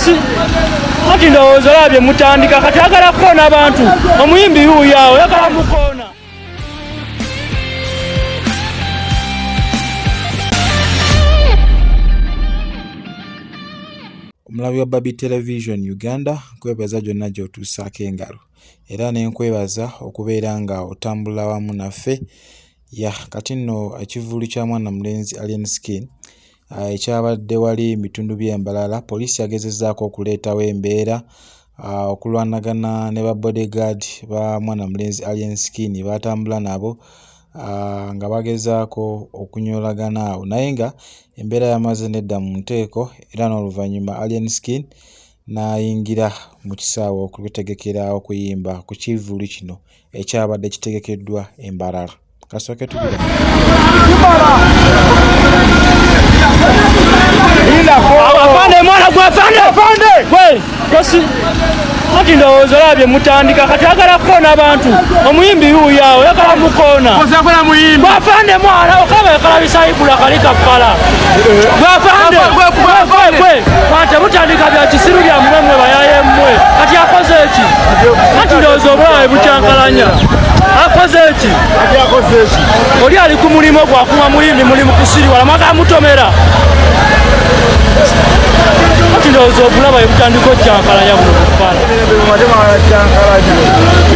kosi ati ndowooza olabye mutandika kati agala kukoona abantu omuyimbi yuuyaawo yagala mukoona. Omulabi wa Baby Television Uganda nkwebaza gyonna gy'otuusaako engalo era ne nkwebaza okubeera nga otambula wamu naffe. Kati nno ekivvulu kya mwana mulenzi Alien Skin ekyabadde wali bitundu by'Embalala, poliisi yagezezzaako okuleetawo embeera okulwanagana ne ba bodyguard ba mwana mulenzi Alien Skin batambula nabo nga bagezaako okunyolagana awo, naye nga embeera yamaze nedda mu nteeko era n'oluvannyuma Alien Skin n'ayingira mu kisaawe okutegekera okuyimba ku kivvulu kino ekyabadde kitegekeddwa Embalala. Kasooke tugira afande mwana gwe afande gwe kosi ati ndowooza olabye mutandika kati agala kukoona abantu omuyimbi yuuyaawo yagala mukoona afande mwana okaba yakalabisa ibula kali kappala gwe kwate mutandika bya kisiru bya mmwe bayayemmwe kati akoze eki ati ndowooza obulabe bukyankalanya akoze eki oli ali ku mulimu gwakuma muyimbi mulimu kusiri wala mwagala mutomera ati ndowooza obulaba ebutandika okyankalanya buno kuppala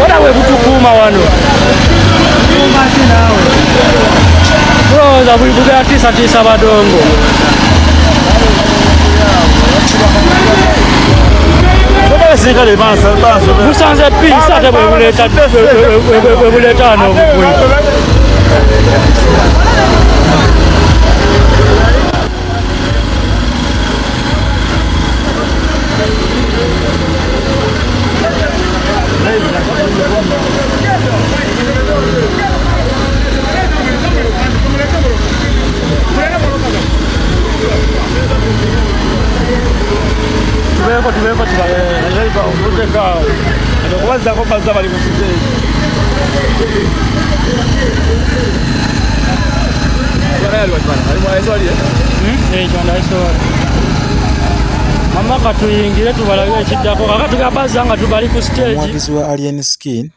wala bwe butukuuma wano tulowooza buli bugera tiisatiisa badongo busanze piisa ate bwe buleeta n'obugwi mama katuyingire tubalabe ekiddako kakatugabazza nga tubali ku stage. Omuwagizi wa Alien Skin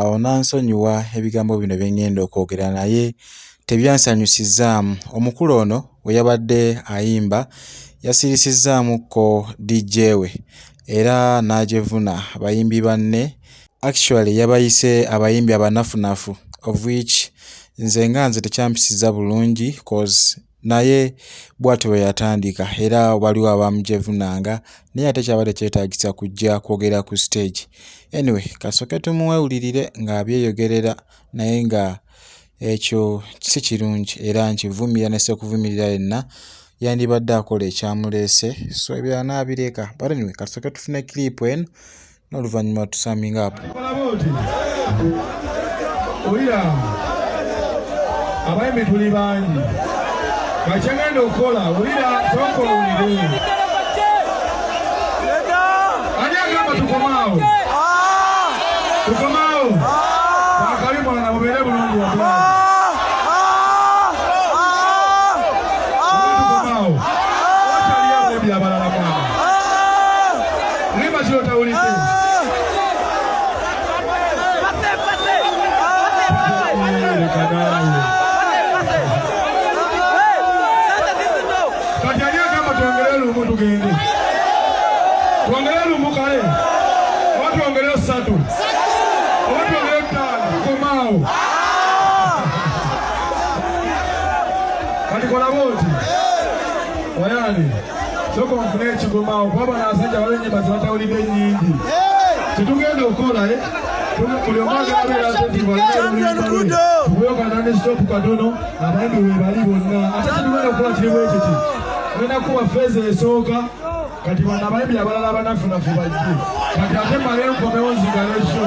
onansonyiwa ebigambo bino byengenda okwogera naye tebyansanyusizaamu. Omukulu ono we yabadde ayimba yasirisizzaamukko DJ we era n'agyevuna abayimbi banne. Actually yabayise abayimbi abanafunafu of which nze tekyampisiza bulungi cause naye bw'atyo bwe yatandika era waliwo abamugyevunanga naye ate kyabadde kyetaagisa kujja kwogera ku stage. Anyway, kasooke tumuwulirire ng'abyeyogerera naye nga ekyo si kirungi era nkivumira nese okuvumirira yenna yandibadde akola ekyamuleese, so ebirala n'abireka. But anyway, kasooke tufune clip eno n'oluvannyuma tusaminga apo. Abayimbi tuli bangi kakyagenda okukola wulira sokola wulire ani agamba tukomaawo akabi mwana mubeere bulungi wabulamu tukomaawo otaliyo ebyabalala mwana limba kirotawulite tuongere lumu kale oba tuongere ssatu oba tuongere ttaano tukomaawo kati kola booti oyani soko nfune ekigomaawo kuba n'asajja waliwo ennyimba zibatawulidde ennyingi tetugenda okukola buli omwagalabeera tubuyokanane sitopu katono abayimbi webali bonna ate kitugenda okukola kiri bwekiti tugenda kuba feeza esooka kati bana abayimbi abalala abanafunafu bajje kati ate mmale nkomewo nzigala ekyo